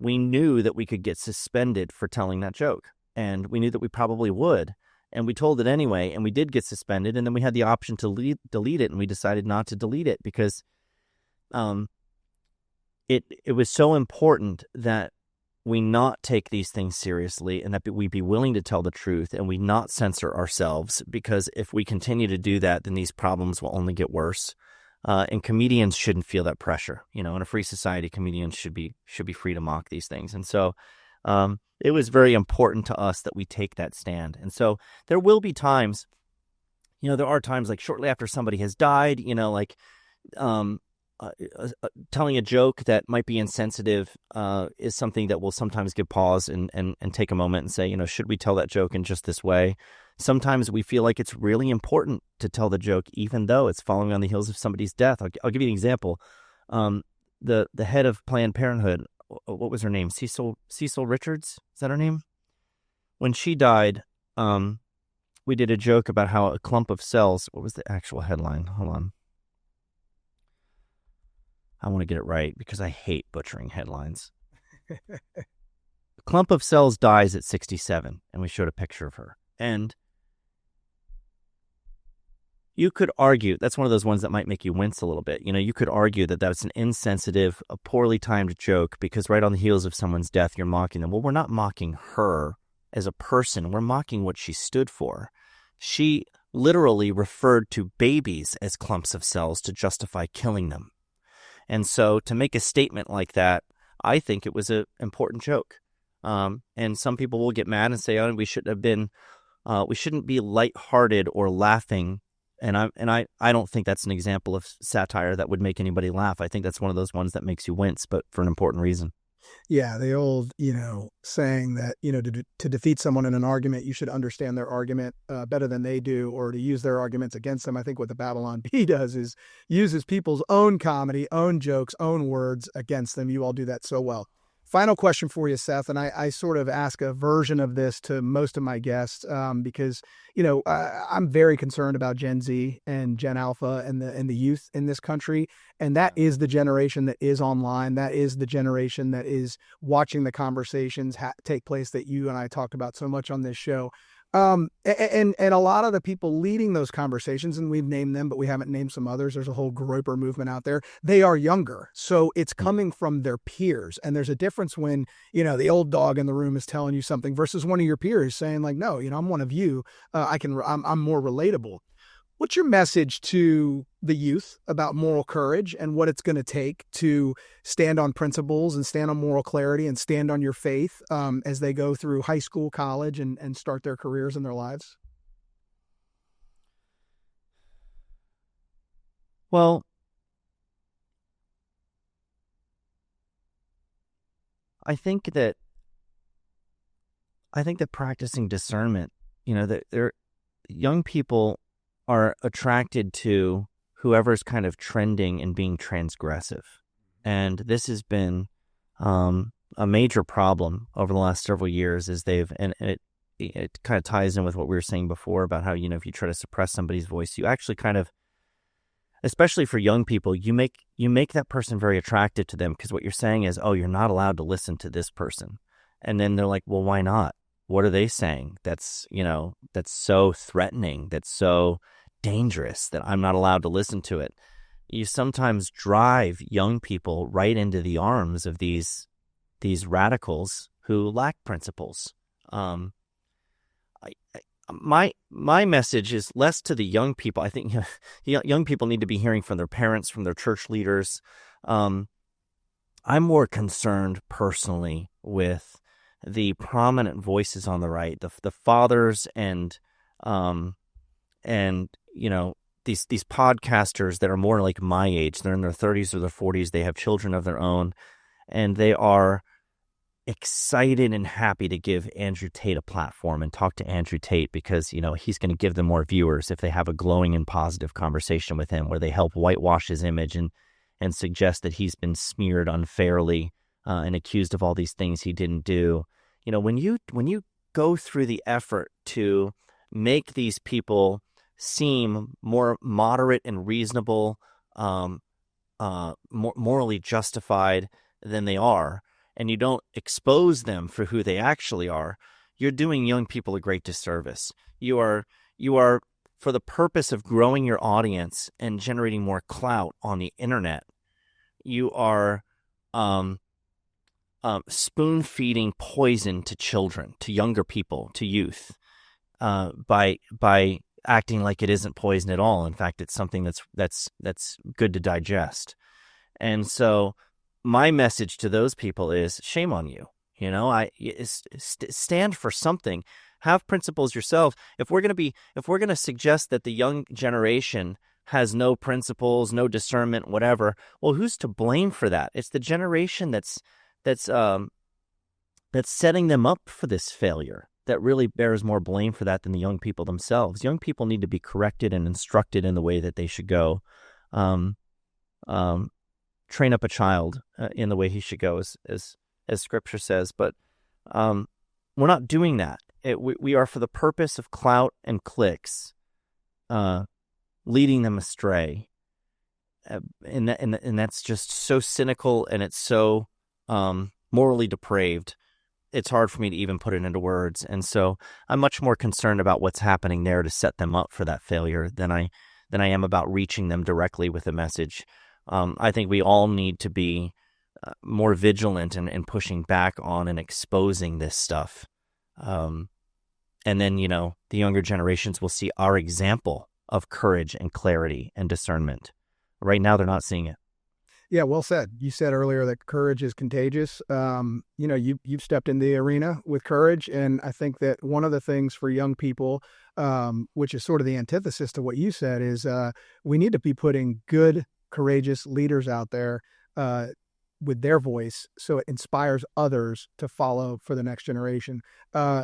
we knew that we could get suspended for telling that joke, and we knew that we probably would, and we told it anyway, and we did get suspended, and then we had the option to delete it, and we decided not to delete it because it was so important that we not take these things seriously, and that we be willing to tell the truth, and we not censor ourselves, because if we continue to do that, then these problems will only get worse. And comedians shouldn't feel that pressure. In a free society, comedians should be free to mock these things. And so it was very important to us that we take that stand. And so there will be times, there are times like shortly after somebody has died, telling a joke that might be insensitive is something that will sometimes give pause and take a moment and say, should we tell that joke in just this way? Sometimes we feel like it's really important to tell the joke, even though it's following on the heels of somebody's death. I'll give you an example. The head of Planned Parenthood, what was her name? Cecil Richards? Is that her name? When she died, we did a joke about how a clump of cells. What was the actual headline? Hold on. I want to get it right because I hate butchering headlines. A clump of cells dies at 67, and we showed a picture of her. And you could argue, that's one of those ones that might make you wince a little bit. You could argue that that's an insensitive, a poorly timed joke because right on the heels of someone's death, you're mocking them. Well, we're not mocking her as a person. We're mocking what she stood for. She literally referred to babies as clumps of cells to justify killing them. And so to make a statement like that, I think it was an important joke. And some people will get mad and say, oh, we shouldn't be lighthearted or laughing. And I don't think that's an example of satire that would make anybody laugh. I think that's one of those ones that makes you wince, but for an important reason. Yeah, the old, saying that, to defeat someone in an argument, you should understand their argument better than they do, or to use their arguments against them. I think what the Babylon Bee does is uses people's own comedy, own jokes, own words against them. You all do that so well. Final question for you, Seth, and I sort of ask a version of this to most of my guests because, I'm very concerned about Gen Z and Gen Alpha and the youth in this country. And that is the generation that is online. That is the generation that is watching the conversations take place that you and I talked about so much on this show. And a lot of the people leading those conversations, and we've named them, but we haven't named some others. There's a whole groyper movement out there. They are younger. So it's coming from their peers. And there's a difference when, the old dog in the room is telling you something versus one of your peers saying like, no, I'm one of you. I'm more relatable. What's your message to the youth about moral courage and what it's going to take to stand on principles and stand on moral clarity and stand on your faith as they go through high school, college, and start their careers and their lives? Well, I think that practicing discernment, that young people are attracted to whoever's kind of trending and being transgressive. And this has been a major problem over the last several years as it kind of ties in with what we were saying before about how, if you try to suppress somebody's voice, you actually kind of, especially for young people, you make that person very attractive to them because what you're saying is, oh, you're not allowed to listen to this person. And then they're like, well, why not? What are they saying? That's so threatening. That's so dangerous that I'm not allowed to listen to it. You sometimes drive young people right into the arms of these radicals who lack principles. My message is less to the young people. I think young people need to be hearing from their parents, from their church leaders. I'm more concerned personally with the prominent voices on the right, the fathers and these podcasters that are more like my age. They're in their 30s or their 40s. They have children of their own, and they are excited and happy to give Andrew Tate a platform and talk to Andrew Tate because, he's going to give them more viewers if they have a glowing and positive conversation with him where they help whitewash his image and suggest that he's been smeared unfairly and accused of all these things he didn't do. When you go through the effort to make these people seem more moderate and reasonable, morally justified than they are, and you don't expose them for who they actually are, you're doing young people a great disservice. You are, for the purpose of growing your audience and generating more clout on the internet, you are spoon-feeding poison to children, to younger people, to youth, by acting like it isn't poison at all. In fact, it's something that's good to digest. And so my message to those people is shame on you. Stand for something. Have principles yourself. If we're going to suggest that the young generation has no principles, no discernment, whatever, well, who's to blame for that? It's the generation that's setting them up for this failure that really bears more blame for that than the young people themselves. Young people need to be corrected and instructed in the way that they should go. Train up a child in the way he should go, as Scripture says. But we're not doing that. We are, for the purpose of clout and clicks, leading them astray, and that's just so cynical, and it's so morally depraved. It's hard for me to even put it into words. And so I'm much more concerned about what's happening there to set them up for that failure than I am about reaching them directly with a message. I think we all need to be more vigilant and pushing back on and exposing this stuff. And then, the younger generations will see our example of courage and clarity and discernment. Right now, they're not seeing it. Yeah, well said. You said earlier that courage is contagious. You've stepped in the arena with courage, and I think that one of the things for young people, which is sort of the antithesis to what you said, is we need to be putting good, courageous leaders out there with their voice so it inspires others to follow for the next generation.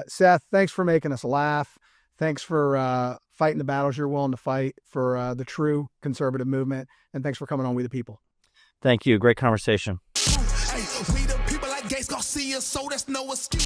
Seth, thanks for making us laugh. Thanks for fighting the battles you're willing to fight for the true conservative movement, and thanks for coming on We the People. Thank you. Great conversation. Hey, we the people like Gates Garcia, so that's no excuse.